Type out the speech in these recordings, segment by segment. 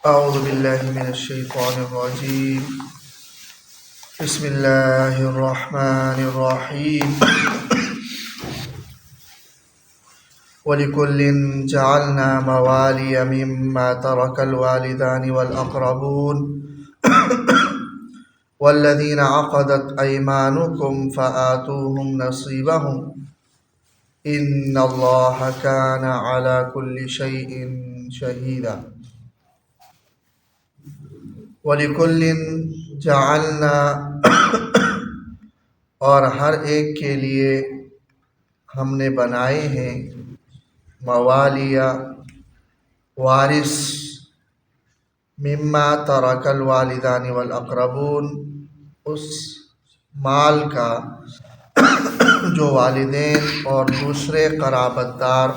أعوذ بالله من الشيطان الرجيم. بسم الله الرحمن الرحيم. ولكل جعلنا موالي مما ترك الوالدان والأقربون والذين عقدت أيمانكم فآتوهم نصيبهم إن الله كان على كل شيء شهيدا. وَلِكُلٍّ جَعَلْنَا اور ہر ایک کے لیے ہم نے بنائے ہیں موالیہ وارث مما ترک الوالدان والاقربون اس مال کا جو والدین اور دوسرے قرابت دار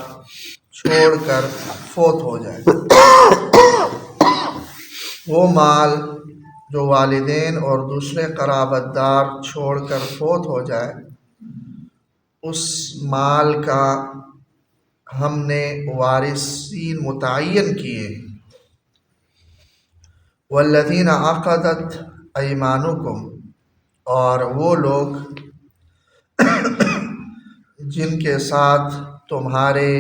چھوڑ کر فوت ہو جائے. وہ مال جو والدین اور دوسرے قرابت دار چھوڑ کر فوت ہو جائے اس مال کا ہم نے وارثین متعین کیے. والذین عقدت ایمانکم اور وہ لوگ جن کے ساتھ تمہارے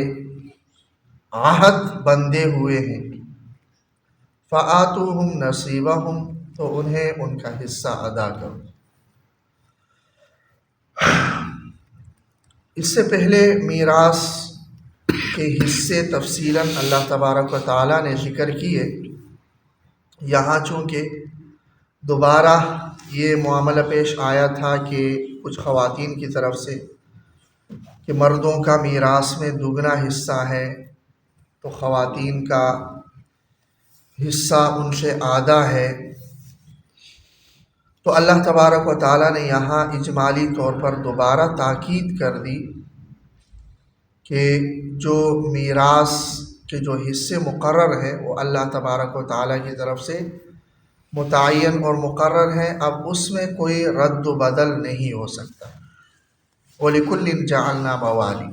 عہد بندھے ہوئے ہیں فآتوہم نصیبہم تو انہیں ان کا حصہ ادا کرو. اس سے پہلے میراث کے حصے تفصیلاً اللہ تبارک و تعالیٰ نے ذکر کیے. یہاں چونکہ دوبارہ یہ معاملہ پیش آیا تھا کہ کچھ خواتین کی طرف سے کہ مردوں کا میراث میں دگنا حصہ ہے تو خواتین کا حصہ ان سے آدھا ہے. تو اللہ تبارک و تعالیٰ نے یہاں اجمالی طور پر دوبارہ تاکید کر دی کہ جو میراث کے جو حصے مقرر ہیں وہ اللہ تبارک و تعالیٰ کی طرف سے متعین اور مقرر ہیں. اب اس میں کوئی رد و بدل نہیں ہو سکتا. وَلِكُلٍّ جَعَلْنَا مَوَالِي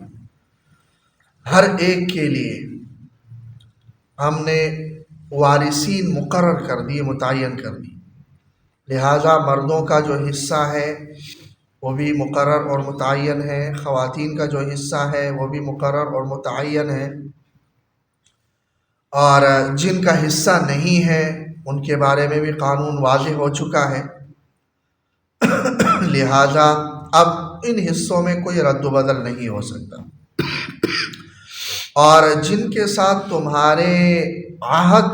ہر ایک کے لیے ہم نے وارثین مقرر کر دیے، متعین کر دی. لہٰذا مردوں کا جو حصہ ہے وہ بھی مقرر اور متعین ہے، خواتین کا جو حصہ ہے وہ بھی مقرر اور متعین ہے، اور جن کا حصہ نہیں ہے ان کے بارے میں بھی قانون واضح ہو چکا ہے. لہٰذا اب ان حصوں میں کوئی رد و بدل نہیں ہو سکتا. اور جن کے ساتھ تمہارے عہد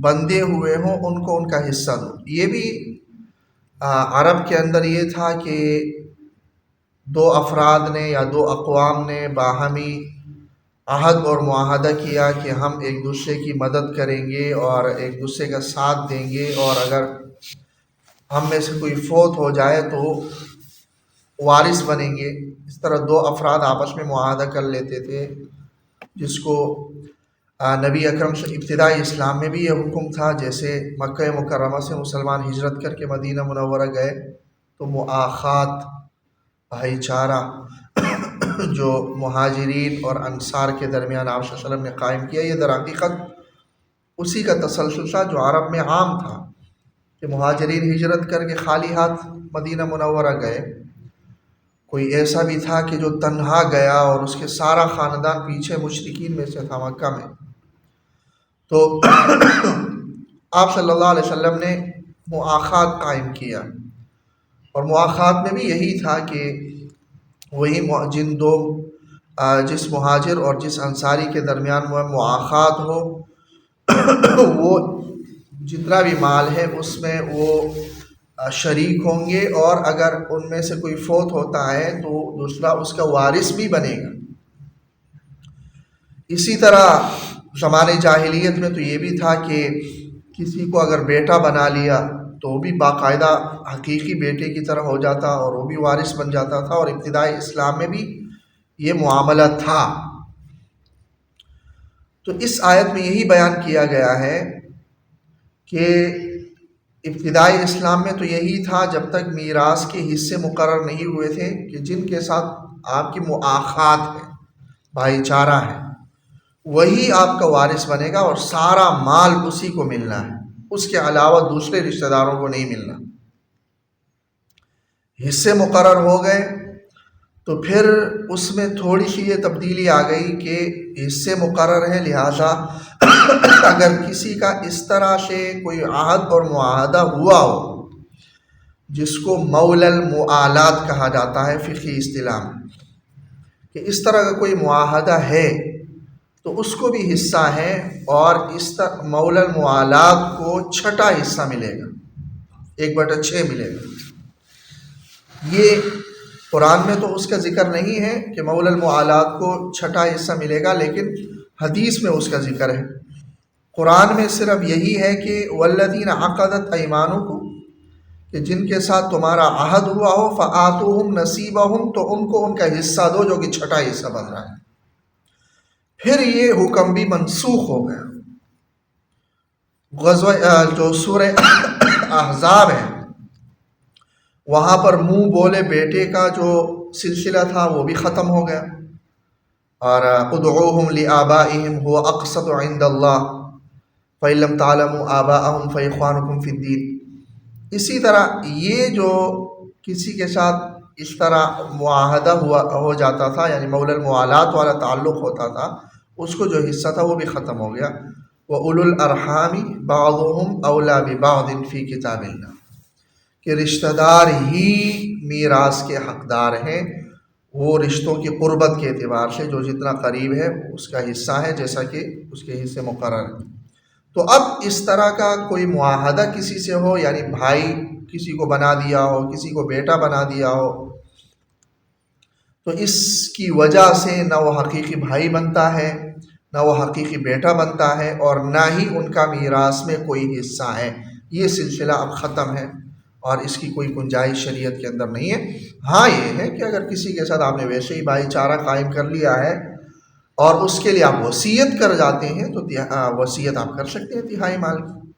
بندھے ہوئے ہوں ان کو ان کا حصہ دو. یہ بھی عرب کے اندر یہ تھا کہ دو افراد نے یا دو اقوام نے باہمی عہد اور معاہدہ کیا کہ ہم ایک دوسرے کی مدد کریں گے اور ایک دوسرے کا ساتھ دیں گے، اور اگر ہم میں سے کوئی فوت ہو جائے تو وارث بنیں گے. اس طرح دو افراد آپس میں معاہدہ کر لیتے تھے، جس کو نبی اکرم سے ابتدائی اسلام میں بھی یہ حکم تھا. جیسے مکہ مکرمہ سے مسلمان ہجرت کر کے مدینہ منورہ گئے تو مؤاخات، بھائی چارہ جو مہاجرین اور انصار کے درمیان آپ صلی اللہ علیہ وسلم نے قائم کیا، یہ در حقیقت اسی کا تسلسل تھا جو عرب میں عام تھا کہ مہاجرین ہجرت کر کے خالی ہاتھ مدینہ منورہ گئے. کوئی ایسا بھی تھا کہ جو تنہا گیا اور اس کے سارا خاندان پیچھے مشرکین میں سے تھا مکہ میں. تو آپ صلی اللہ علیہ وسلم نے مؤاخات قائم کیا، اور مؤاخات میں بھی یہی تھا کہ وہی جس مہاجر اور جس انصاری کے درمیان وہ مؤاخات ہو وہ جتنا بھی مال ہے اس میں وہ شریک ہوں گے، اور اگر ان میں سے کوئی فوت ہوتا ہے تو دوسرا اس کا وارث بھی بنے گا. اسی طرح زمانے جاہلیت میں تو یہ بھی تھا کہ کسی کو اگر بیٹا بنا لیا تو وہ بھی باقاعدہ حقیقی بیٹے کی طرح ہو جاتا اور وہ بھی وارث بن جاتا تھا. اور ابتدائی اسلام میں بھی یہ معاملہ تھا. تو اس آیت میں یہی بیان کیا گیا ہے کہ ابتدائی اسلام میں تو یہی تھا جب تک میراث کے حصے مقرر نہیں ہوئے تھے کہ جن کے ساتھ آپ کی مؤاخات ہے، بھائی چارہ ہے، وہی آپ کا وارث بنے گا اور سارا مال اسی کو ملنا ہے، اس کے علاوہ دوسرے رشتہ داروں کو نہیں ملنا۔ حصے مقرر ہو گئے تو پھر اس میں تھوڑی سی یہ تبدیلی آ گئی کہ حصے مقرر ہیں، لہٰذا اگر کسی کا اس طرح سے کوئی عہد اور معاہدہ ہوا ہو جس کو مولا الموالات کہا جاتا ہے فقہی اصطلاح میں، کہ اس طرح کا کوئی معاہدہ ہے تو اس کو بھی حصہ ہے، اور اس مولا الموالات کو چھٹا حصہ ملے گا، 1/6 ملے گا۔ یہ قرآن میں تو اس کا ذکر نہیں ہے کہ مولا الموالات کو چھٹا حصہ ملے گا، لیکن حدیث میں اس کا ذکر ہے۔ قرآن میں صرف یہی ہے کہ والذین عقدت ایمانکم، کہ جن کے ساتھ تمہارا عہد ہوا ہو فآتوہم نصیبہم، تو ان کو ان کا حصہ دو جو کہ چھٹا حصہ بن رہا ہے۔ پھر یہ حکم بھی منسوخ ہو گیا۔ غزوہ جو سورہ احزاب ہے وہاں پر منہ بولے بیٹے کا جو سلسلہ تھا وہ بھی ختم ہو گیا، اور ادعوہم لآبائہم هو اقسط عند اللہ فإن لم تعلموا آباءہم فإخوانکم فی الدین۔ اسی طرح یہ جو کسی کے ساتھ اس طرح معاہدہ ہو جاتا تھا، یعنی مولا الموالات والا تعلق ہوتا تھا، اس کو جو حصہ تھا وہ بھی ختم ہو گیا۔ وَأُولُو الْأَرْحَامِ بَعْضُهُمْ أَوْلَىٰ بِبَعْضٍ فِي كِتَابِ اللَّهِ، کہ رشتہ دار ہی میراث کے حقدار ہیں، وہ رشتوں کی قربت کے اعتبار سے جو جتنا قریب ہے اس کا حصہ ہے، جیسا کہ اس کے حصے مقرر ہیں۔ تو اب اس طرح کا کوئی معاہدہ کسی سے ہو، یعنی بھائی کسی کو بنا دیا ہو، کسی کو بیٹا بنا دیا ہو، تو اس کی وجہ سے نہ وہ حقیقی بھائی بنتا ہے، نہ وہ حقیقی بیٹا بنتا ہے، اور نہ ہی ان کا میراث میں کوئی حصہ ہے۔ یہ سلسلہ اب ختم ہے اور اس کی کوئی گنجائش شریعت کے اندر نہیں ہے۔ ہاں یہ ہے کہ اگر کسی کے ساتھ آپ نے ویسے ہی بھائی چارہ قائم کر لیا ہے اور اس کے لیے آپ وصیت کر جاتے ہیں تو وصیت آپ کر سکتے ہیں تہائی مال کی،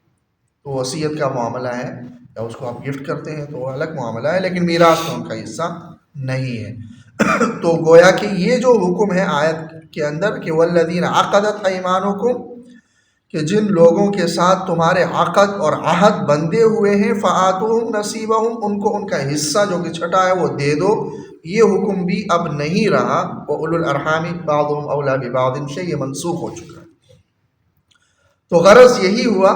تو وصیت کا معاملہ ہے، یا اس کو آپ گفٹ کرتے ہیں تو وہ الگ معاملہ ہے، لیکن میراث میں ان کا حصہ نہیں ہے۔ تو گویا کہ یہ جو حکم ہے آیت کے اندر کہ والذین عقدت ایمانکم، کہ جن لوگوں کے ساتھ تمہارے عقد اور عہد بندے ہوئے ہیں فآتوہم نصیبہم، ان کو ان کا حصہ جو کہ چھٹا ہے وہ دے دو، یہ حکم بھی اب نہیں رہا۔ وَأُولُو الْأَرْحَامِ بَعْضُهُمْ أَوْلَىٰ بِبَعْضٍ سے یہ منسوخ ہو چکا ہے۔ تو غرض یہی ہوا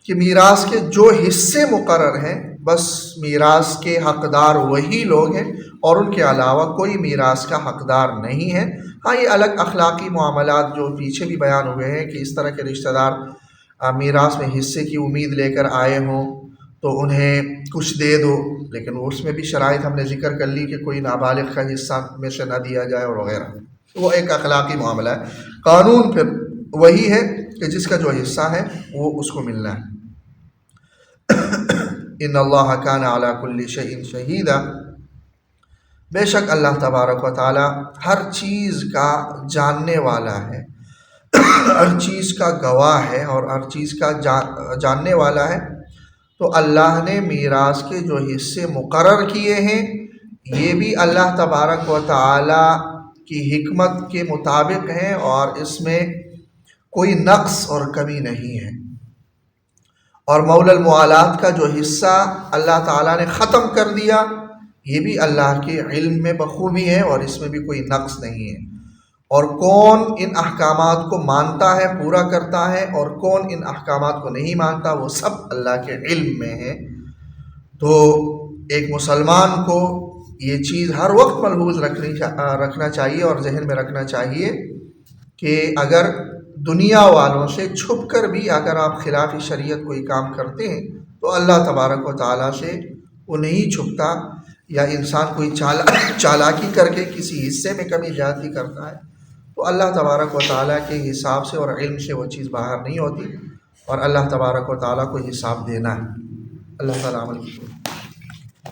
کہ میراث کے جو حصے مقرر ہیں بس میراث کے حقدار وہی لوگ ہیں، اور ان کے علاوہ کوئی میراث کا حقدار نہیں ہے۔ ہاں یہ الگ اخلاقی معاملات جو پیچھے بھی بیان ہوئے ہیں کہ اس طرح کے رشتہ دار میراث میں حصے کی امید لے کر آئے ہوں تو انہیں کچھ دے دو، لیکن اس میں بھی شرائط ہم نے ذکر کر لی کہ کوئی نابالغ کا حصہ میں سے نہ دیا جائے اور وغیرہ، وہ ایک اخلاقی معاملہ ہے۔ قانون پھر وہی ہے کہ جس کا جو حصہ ہے وہ اس کو ملنا ہے۔ ان اللہ کان علی کل شیء شہیدا، بے شک اللہ تبارک و تعالی ہر چیز کا جاننے والا ہے، ہر چیز کا گواہ ہے اور ہر چیز کا جاننے والا ہے۔ تو اللہ نے میراث کے جو حصے مقرر کیے ہیں یہ بھی اللہ تبارک و تعالی کی حکمت کے مطابق ہیں، اور اس میں کوئی نقص اور کمی نہیں ہے۔ اور مولا الموالات کا جو حصہ اللہ تعالیٰ نے ختم کر دیا یہ بھی اللہ کے علم میں بخوبی ہے، اور اس میں بھی کوئی نقص نہیں ہے۔ اور کون ان احکامات کو مانتا ہے، پورا کرتا ہے، اور کون ان احکامات کو نہیں مانتا، وہ سب اللہ کے علم میں ہے۔ تو ایک مسلمان کو یہ چیز ہر وقت ملحوظ رکھنا چاہیے اور ذہن میں رکھنا چاہیے کہ اگر دنیا والوں سے چھپ کر بھی اگر آپ خلاف شریعت کوئی کام کرتے ہیں تو اللہ تبارک و تعالیٰ سے وہ نہیں چھپتا، یا انسان کوئی چالاکی کر کے کسی حصے میں کمی زیادتی کرتا ہے تو اللہ تبارک و تعالیٰ کے حساب سے اور علم سے وہ چیز باہر نہیں ہوتی، اور اللہ تبارک و تعالیٰ کو حساب دینا ہے۔ اللہ تعالیٰ عمل کی